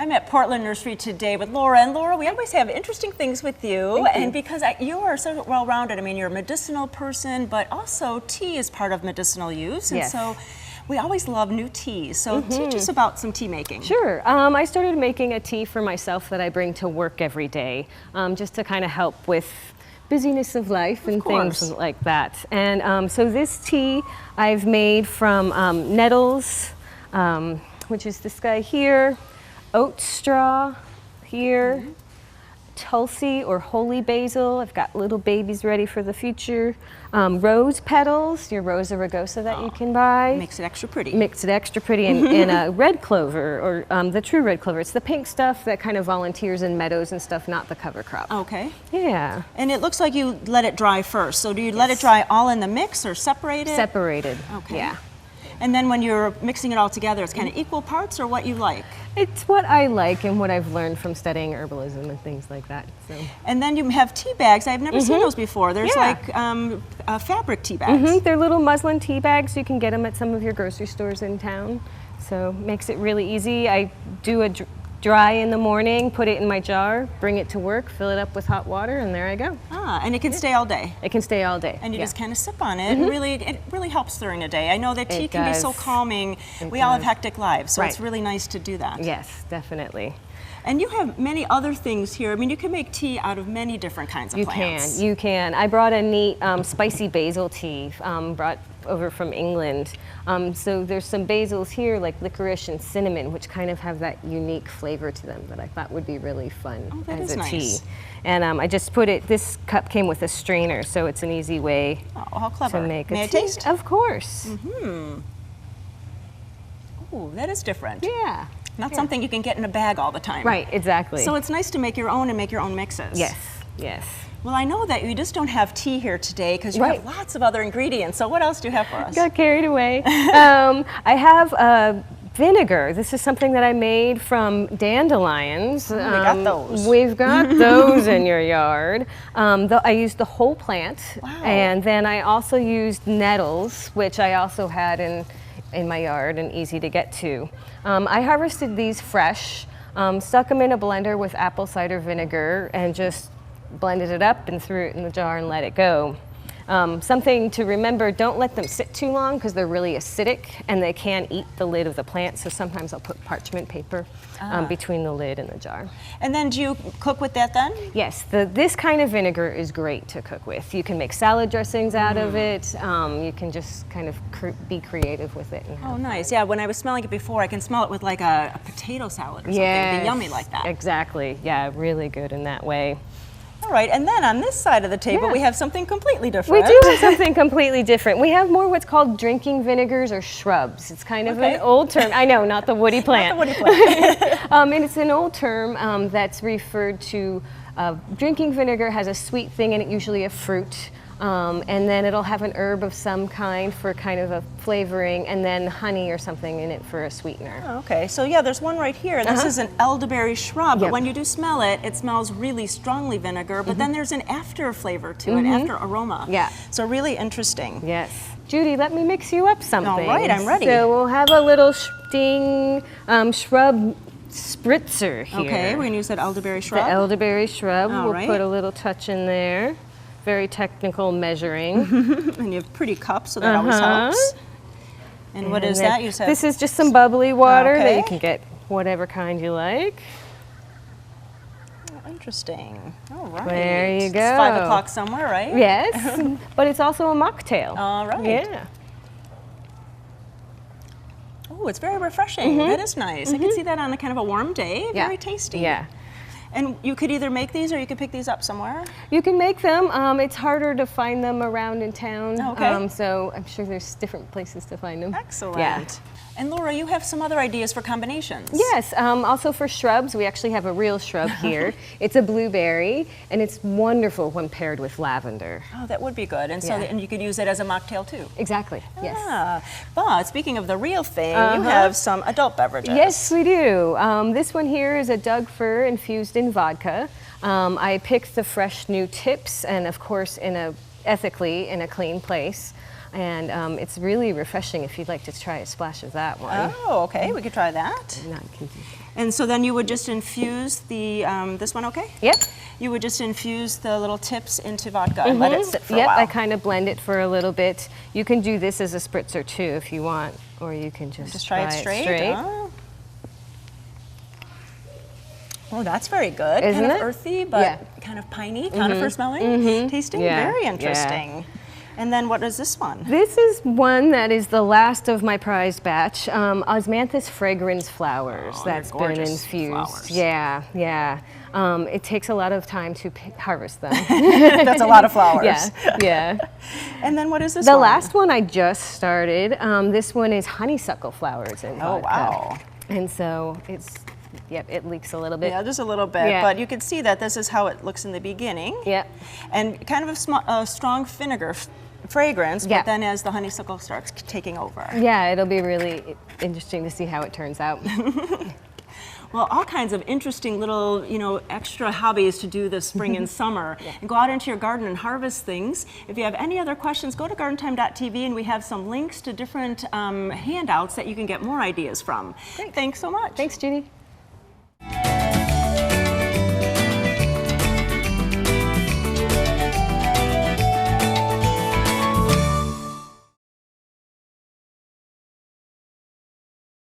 I'm at Portland Nursery today with Laura. And Laura, we always have interesting things with you. And because you are so well-rounded, I mean, you're a medicinal person, but also tea is part of medicinal use. And so we always love new teas. So teach us about some tea making. Sure. I started making a tea for myself that I bring to work every day, just to kind of help with busyness of life and things like that. And so this tea I've made from nettles, which is this guy here, oat straw here, tulsi or holy basil. I've got little babies ready for the future. Rose petals, your Rosa rugosa that you can buy. Makes it extra pretty. Makes it extra pretty. And red clover, or the true red clover. It's the pink stuff that kind of volunteers in meadows and stuff, not the cover crop. Okay. Yeah. And it looks like you let it dry first. So do you let it dry all in the mix or separate it? Separated. Okay. Yeah. And then when you're mixing it all together, it's kind of equal parts or what you like? It's what I like and what I've learned from studying herbalism and things like that. So. And then you have tea bags. I've never seen those before. There's like fabric tea bags. They're little muslin tea bags. You can get them at some of your grocery stores in town. So makes it really easy. I do a dry in the morning, put it in my jar, bring it to work, fill it up with hot water, and there I go. Ah, and it can stay all day. It can stay all day. And you just kind of sip on it, and it really helps during the day. I know that tea can be so calming. We all have hectic lives, so it's really nice to do that. Yes, definitely. And you have many other things here. I mean, you can make tea out of many different kinds of plants. You can. I brought a neat spicy basil tea, brought over from England. So there's some basils here, like licorice and cinnamon, which kind of have that unique flavor to them that I thought would be really fun as a tea. And I just put it, this cup came with a strainer, so it's an easy way how clever. to make a tea. May I taste? Of course. Ooh, that is different. Yeah. Not something you can get in a bag all the time. Right, exactly. So it's nice to make your own and make your own mixes. Yes, yes. Well, I know that you just don't have tea here today because you have lots of other ingredients. So what else do you have for us? Got carried away. I have vinegar. This is something that I made from dandelions. We got those. We've got those in your yard. I used the whole plant. Wow. And then I also used nettles, which I also had in my yard and easy to get to. I harvested these fresh, stuck them in a blender with apple cider vinegar and just blended it up and threw it in the jar and let it go. Something to remember, don't let them sit too long because they're really acidic and they can eat the lid of the plant, so sometimes I'll put parchment paper between the lid and the jar. And then do you cook with that then? Yes, this kind of vinegar is great to cook with. You can make salad dressings out of it. You can just kind of be creative with it. And oh, nice. Yeah, when I was smelling it before, I can smell it with like a potato salad or something. It'd be yummy like that. Exactly. Yeah, really good in that way. All right, and then on this side of the table, we have something completely different. We do have something completely different. We have more what's called drinking vinegars or shrubs. It's kind of an old term. I know, not the woody plant. Not the woody plant. And it's an old term that's referred to, drinking vinegar has a sweet thing in it, usually a fruit. And then it'll have an herb of some kind for kind of a flavoring, and then honey or something in it for a sweetener. Oh, okay, so yeah, there's one right here. This is an elderberry shrub, but when you do smell it, it smells really strongly vinegar, but then there's an after flavor to it, after aroma. Yeah. So really interesting. Yes. Judy, let me mix you up something. All right, I'm ready. So we'll have a little shrub spritzer here. Okay, we're gonna use that elderberry shrub. The elderberry shrub. We'll put a little touch in there. Very technical measuring. And you have pretty cups, so that always helps. And what is that? You said this is just some bubbly water that you can get whatever kind you like. Oh, interesting. All right. There you go. It's 5 o'clock somewhere, right? Yes, but it's also a mocktail. All right. Yeah. Oh, it's very refreshing. That is nice. I can see that on a kind of a warm day. Very tasty. Yeah. And you could either make these or you could pick these up somewhere? You can make them. It's harder to find them around in town. Okay. So I'm sure there's different places to find them. Excellent. Yeah. And Laura, you have some other ideas for combinations. Yes, also for shrubs, we actually have a real shrub here. It's a blueberry, and it's wonderful when paired with lavender. Oh, that would be good. And so and you could use it as a mocktail too. Exactly, yes. But speaking of the real thing, you have some adult beverages. Yes, we do. This one here is a Doug fir infused in vodka. I picked the fresh new tips, and of course ethically in a clean place. and it's really refreshing if you'd like to try a splash of that one. Oh, okay, we could try that. And so then you would just infuse the, this one okay? Yep. You would just infuse the little tips into vodka and let it sit for a while. while. I kind of blend it for a little bit. You can do this as a spritzer too if you want, or you can just try it straight. Oh, that's very good. Isn't kind it? of earthy, but kind of piney, kind of for smelling, tasting. Very interesting. Yeah. And then what is this one? This is one that is the last of my prized batch, Osmanthus fragrans flowers that's been infused. Flowers. Yeah, yeah. It takes a lot of time to harvest them. That's a lot of flowers. Yeah, yeah. And then what is this one? The last one I just started. This one is honeysuckle flowers in vodka. Oh, wow. And so it's, yep, it leaks a little bit. Yeah, just a little bit, but you can see that this is how it looks in the beginning. Yep. And kind of a strong vinegar fragrance, but then as the honeysuckle starts taking over. Yeah, it'll be really interesting to see how it turns out. Well, all kinds of interesting little, extra hobbies to do this spring and summer. And go out into your garden and harvest things. If you have any other questions, go to gardentime.tv and we have some links to different handouts that you can get more ideas from. Great. Thanks so much. Thanks, Judy.